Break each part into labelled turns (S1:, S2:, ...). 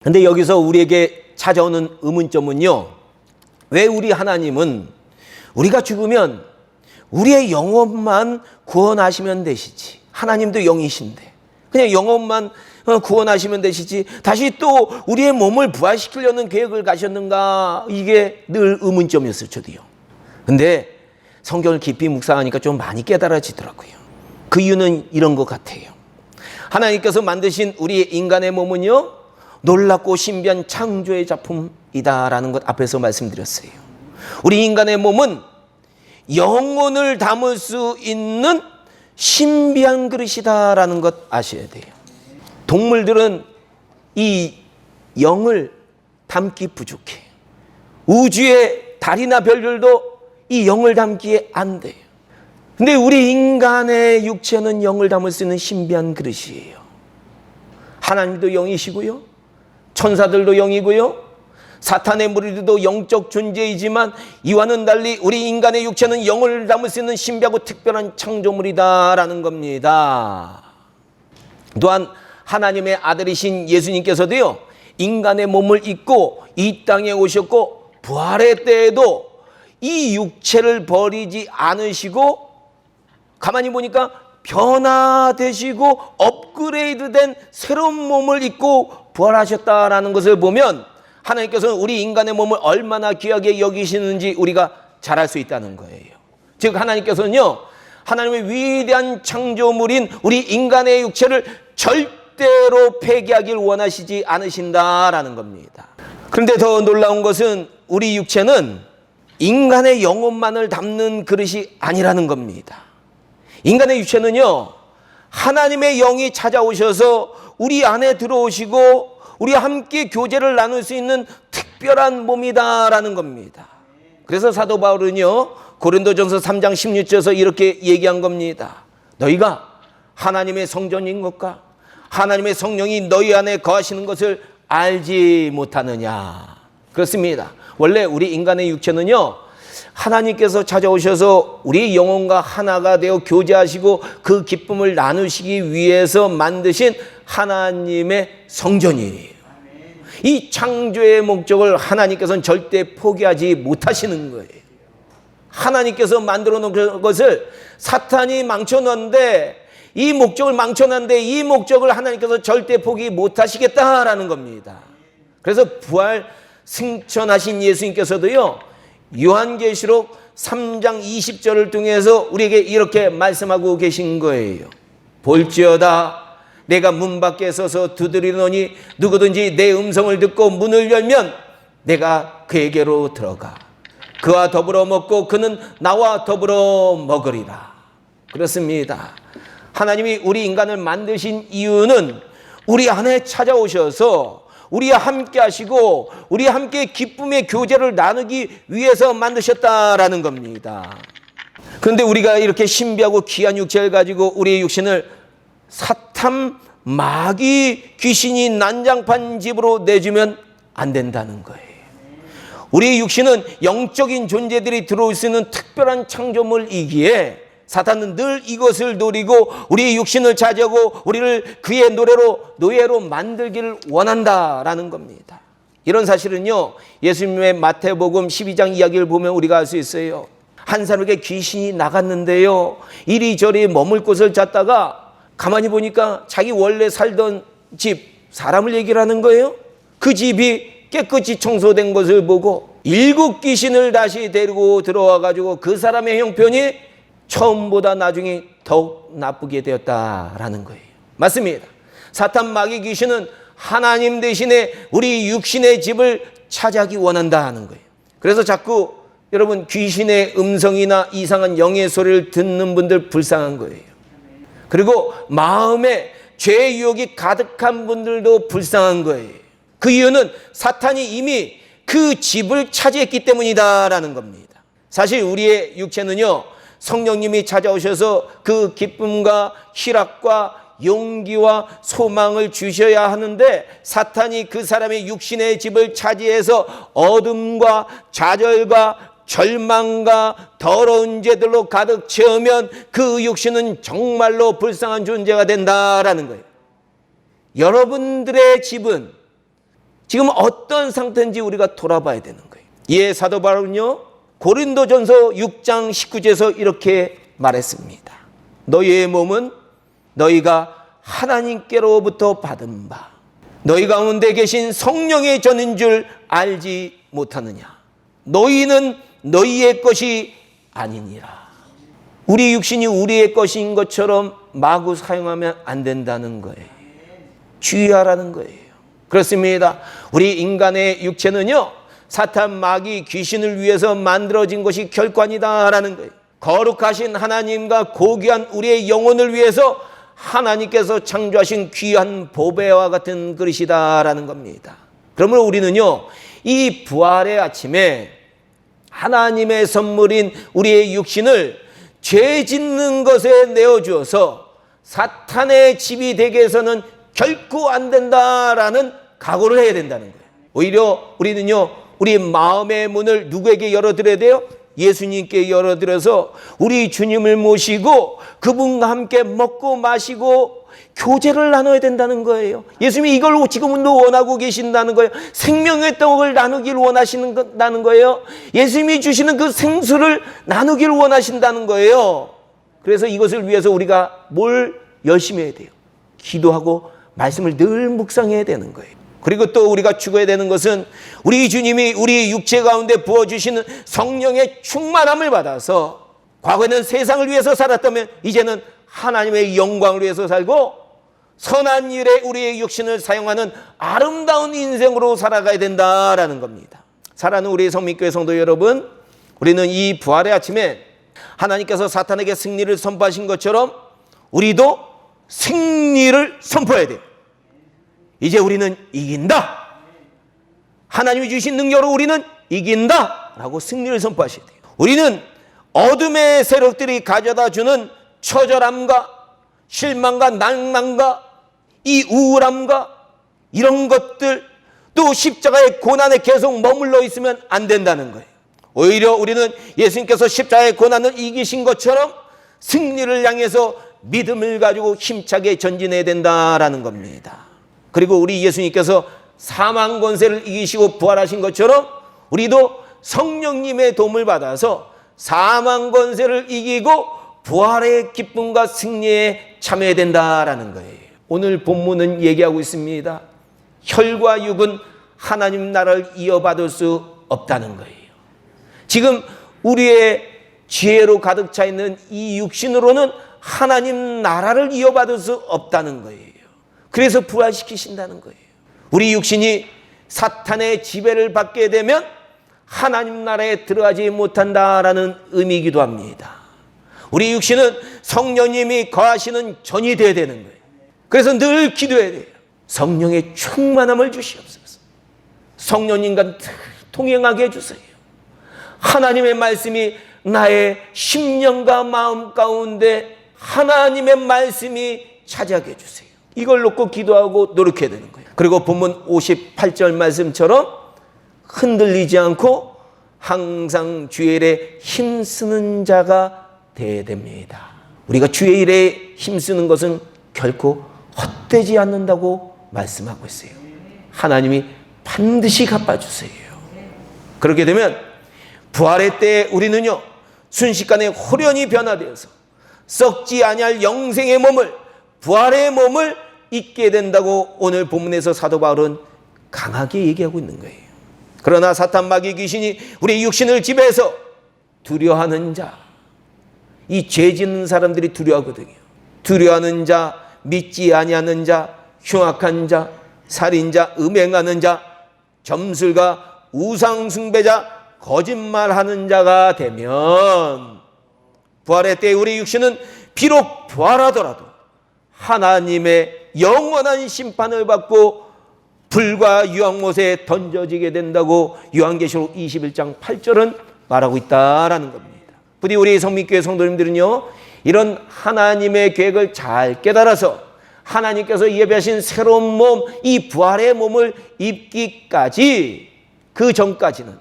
S1: 근데 여기서 우리에게 찾아오는 의문점은요, 왜 우리 하나님은 우리가 죽으면 우리의 영혼만 구원하시면 되시지, 하나님도 영이신데 그냥 영혼만 구원하시면 되시지 다시 또 우리의 몸을 부활시키려는 계획을 가셨는가? 이게 늘 의문점이었어요, 저도요. 근데 성경을 깊이 묵상하니까 좀 많이 깨달아지더라고요. 그 이유는 이런 것 같아요. 하나님께서 만드신 우리 인간의 몸은요, 놀랍고 신비한 창조의 작품이다라는 것 앞에서 말씀드렸어요. 우리 인간의 몸은 영혼을 담을 수 있는 신비한 그릇이다라는 것 아셔야 돼요. 동물들은 이 영을 담기 부족해요. 우주의 달이나 별들도 이 영을 담기에 안 돼요. 근데 우리 인간의 육체는 영을 담을 수 있는 신비한 그릇이에요. 하나님도 영이시고요, 천사들도 영이고요, 사탄의 무리들도 영적 존재이지만 이와는 달리 우리 인간의 육체는 영을 담을 수 있는 신비하고 특별한 창조물이다라는 겁니다. 또한 하나님의 아들이신 예수님께서도요, 인간의 몸을 입고 이 땅에 오셨고 부활의 때에도 이 육체를 버리지 않으시고 가만히 보니까 변화되시고 업그레이드된 새로운 몸을 입고 부활하셨다라는 것을 보면 하나님께서는 우리 인간의 몸을 얼마나 귀하게 여기시는지 우리가 잘 알 수 있다는 거예요. 즉 하나님께서는요, 하나님의 위대한 창조물인 우리 인간의 육체를 절대로 폐기하길 원하시지 않으신다라는 겁니다. 그런데 더 놀라운 것은 우리 육체는 인간의 영혼만을 담는 그릇이 아니라는 겁니다. 인간의 육체는요, 하나님의 영이 찾아오셔서 우리 안에 들어오시고 우리와 함께 교제를 나눌 수 있는 특별한 몸이다라는 겁니다. 그래서 사도 바울은요, 고린도전서 3장 16절에서 이렇게 얘기한 겁니다. 너희가 하나님의 성전인 것과 하나님의 성령이 너희 안에 거하시는 것을 알지 못하느냐. 그렇습니다. 원래 우리 인간의 육체는요, 하나님께서 찾아오셔서 우리 영혼과 하나가 되어 교제하시고 그 기쁨을 나누시기 위해서 만드신 하나님의 성전이에요. 이 창조의 목적을 하나님께서는 절대 포기하지 못하시는 거예요. 하나님께서 만들어 놓은 것을 사탄이 망쳐놨는데, 이 목적을 망쳐놨는데 이 목적을 하나님께서 절대 포기 못하시겠다라는 겁니다. 그래서 부활 승천하신 예수님께서도요, 요한계시록 3장 20절을 통해서 우리에게 이렇게 말씀하고 계신 거예요. 볼지어다 내가 문 밖에 서서 두드리노니 누구든지 내 음성을 듣고 문을 열면 내가 그에게로 들어가 그와 더불어 먹고 그는 나와 더불어 먹으리라. 그렇습니다. 하나님이 우리 인간을 만드신 이유는 우리 안에 찾아오셔서 우리와 함께 하시고 우리와 함께 기쁨의 교제를 나누기 위해서 만드셨다라는 겁니다. 그런데 우리가 이렇게 신비하고 귀한 육체를 가지고 우리의 육신을 사탄, 마귀, 귀신이 난장판 집으로 내주면 안 된다는 거예요. 우리의 육신은 영적인 존재들이 들어올 수 있는 특별한 창조물이기에 사탄은 늘 이것을 노리고 우리의 육신을 차지하고 우리를 그의 노예로 만들기를 원한다라는 겁니다. 이런 사실은요, 예수님의 마태복음 12장 이야기를 보면 우리가 알 수 있어요. 한 사람에게 귀신이 나갔는데요, 이리저리 머물 곳을 찾다가 가만히 보니까 자기 원래 살던 집 사람을 얘기를 하는 거예요. 그 집이 깨끗이 청소된 것을 보고 7 귀신을 다시 데리고 들어와 가지고 그 사람의 형편이 처음보다 나중에 더욱 나쁘게 되었다라는 거예요. 맞습니다. 사탄, 마귀, 귀신은 하나님 대신에 우리 육신의 집을 차지하기 원한다는 거예요. 그래서 자꾸 여러분 귀신의 음성이나 이상한 영의 소리를 듣는 분들 불쌍한 거예요. 그리고 마음에 죄의 유혹이 가득한 분들도 불쌍한 거예요. 그 이유는 사탄이 이미 그 집을 차지했기 때문이다라는 겁니다. 사실 우리의 육체는요, 성령님이 찾아오셔서 그 기쁨과 희락과 용기와 소망을 주셔야 하는데 사탄이 그 사람의 육신의 집을 차지해서 어둠과 좌절과 절망과 더러운 죄들로 가득 채우면 그 육신은 정말로 불쌍한 존재가 된다라는 거예요. 여러분들의 집은 지금 어떤 상태인지 우리가 돌아봐야 되는 거예요. 이에 사도 바울은요, 고린도전서 6장 19절에서 이렇게 말했습니다. 너희의 몸은 너희가 하나님께로부터 받은 바 너희 가운데 계신 성령의 전인 줄 알지 못하느냐. 너희는 너희의 것이 아니니라. 우리 육신이 우리의 것인 것처럼 마구 사용하면 안 된다는 거예요. 주의하라는 거예요. 그렇습니다. 우리 인간의 육체는요, 사탄 마귀 귀신을 위해서 만들어진 것이 결코 아니다라는 거예요. 거룩하신 하나님과 고귀한 우리의 영혼을 위해서 하나님께서 창조하신 귀한 보배와 같은 그릇이다라는 겁니다. 그러므로 우리는요, 이 부활의 아침에 하나님의 선물인 우리의 육신을 죄 짓는 것에 내어주어서 사탄의 집이 되게 해서는 결코 안 된다라는 각오를 해야 된다는 거예요. 오히려 우리는요, 우리 마음의 문을 누구에게 열어드려야 돼요? 예수님께 열어드려서 우리 주님을 모시고 그분과 함께 먹고 마시고 교제를 나눠야 된다는 거예요. 예수님이 이걸 지금도 원하고 계신다는 거예요. 생명의 떡을 나누길 원하신다는 거예요. 예수님이 주시는 그 생수를 나누길 원하신다는 거예요. 그래서 이것을 위해서 우리가 뭘 열심히 해야 돼요? 기도하고 말씀을 늘 묵상해야 되는 거예요. 그리고 또 우리가 추구해야 되는 것은 우리 주님이 우리 육체 가운데 부어주시는 성령의 충만함을 받아서 과거에는 세상을 위해서 살았다면 이제는 하나님의 영광을 위해서 살고 선한 일에 우리의 육신을 사용하는 아름다운 인생으로 살아가야 된다라는 겁니다. 사랑하는 우리 성민교회 성도 여러분, 우리는 이 부활의 아침에 하나님께서 사탄에게 승리를 선포하신 것처럼 우리도 승리를 선포해야 돼요. 이제 우리는 이긴다. 하나님이 주신 능력으로 우리는 이긴다 라고 승리를 선포하셔야 돼요. 우리는 어둠의 세력들이 가져다주는 처절함과 실망과 낭만과 이 우울함과 이런 것들, 또 십자가의 고난에 계속 머물러 있으면 안 된다는 거예요. 오히려 우리는 예수님께서 십자가의 고난을 이기신 것처럼 승리를 향해서 믿음을 가지고 힘차게 전진해야 된다라는 겁니다. 그리고 우리 예수님께서 사망 권세를 이기시고 부활하신 것처럼 우리도 성령님의 도움을 받아서 사망 권세를 이기고 부활의 기쁨과 승리에 참여해야 된다라는 거예요. 오늘 본문은 얘기하고 있습니다. 혈과 육은 하나님 나라를 이어받을 수 없다는 거예요. 지금 우리의 지혜로 가득 차 있는 이 육신으로는 하나님 나라를 이어받을 수 없다는 거예요. 그래서 부활시키신다는 거예요. 우리 육신이 사탄의 지배를 받게 되면 하나님 나라에 들어가지 못한다라는 의미이기도 합니다. 우리 육신은 성령님이 거하시는 전이 되어야 되는 거예요. 그래서 늘 기도해야 돼요. 성령의 충만함을 주시옵소서. 성령님과 통행하게 해주세요. 하나님의 말씀이 나의 심령과 마음 가운데 하나님의 말씀이 차지하게 해주세요. 이걸 놓고 기도하고 노력해야 되는 거예요. 그리고 본문 58절 말씀처럼 흔들리지 않고 항상 주의 일에 힘쓰는 자가 되어야 됩니다. 우리가 주의 일에 힘쓰는 것은 결코 헛되지 않는다고 말씀하고 있어요. 하나님이 반드시 갚아주세요. 그렇게 되면 부활의 때에 우리는요, 순식간에 호련히 변화되어서 썩지 아니할 영생의 몸을, 부활의 몸을 잊게 된다고 오늘 본문에서 사도 바울은 강하게 얘기하고 있는 거예요. 그러나 사탄 마귀 귀신이 우리 육신을 지배해서 두려워하는 자, 이 죄 짓는 사람들이 두려워하거든요. 두려워하는 자, 믿지 아니하는 자, 흉악한 자, 살인자, 음행하는 자, 점술가, 우상 숭배자, 거짓말하는 자가 되면 부활의 때에 우리 육신은 비록 부활하더라도 하나님의 영원한 심판을 받고 불과 유황못에 던져지게 된다고 요한계시록 21장 8절은 말하고 있다라는 겁니다. 부디 우리 성민교회 성도님들은요, 이런 하나님의 계획을 잘 깨달아서 하나님께서 예배하신 새로운 몸, 이 부활의 몸을 입기까지, 그 전까지는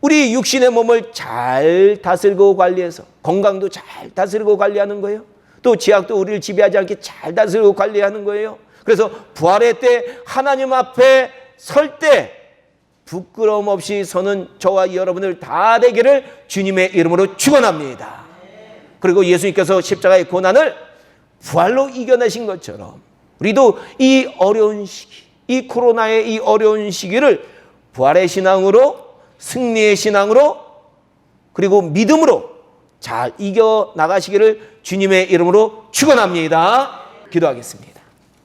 S1: 우리 육신의 몸을 잘 다스리고 관리해서 건강도 잘 다스리고 관리하는 거예요. 또 지약도 우리를 지배하지 않게 잘 다스리고 관리하는 거예요. 그래서 부활의 때 하나님 앞에 설 때 부끄러움 없이 서는 저와 여러분들 다 되기를 주님의 이름으로 축원합니다. 그리고 예수님께서 십자가의 고난을 부활로 이겨내신 것처럼 우리도 이 어려운 시기, 이 코로나의 이 어려운 시기를 부활의 신앙으로, 승리의 신앙으로, 그리고 믿음으로 잘 이겨나가시기를 주님의 이름으로 축원합니다. 기도하겠습니다.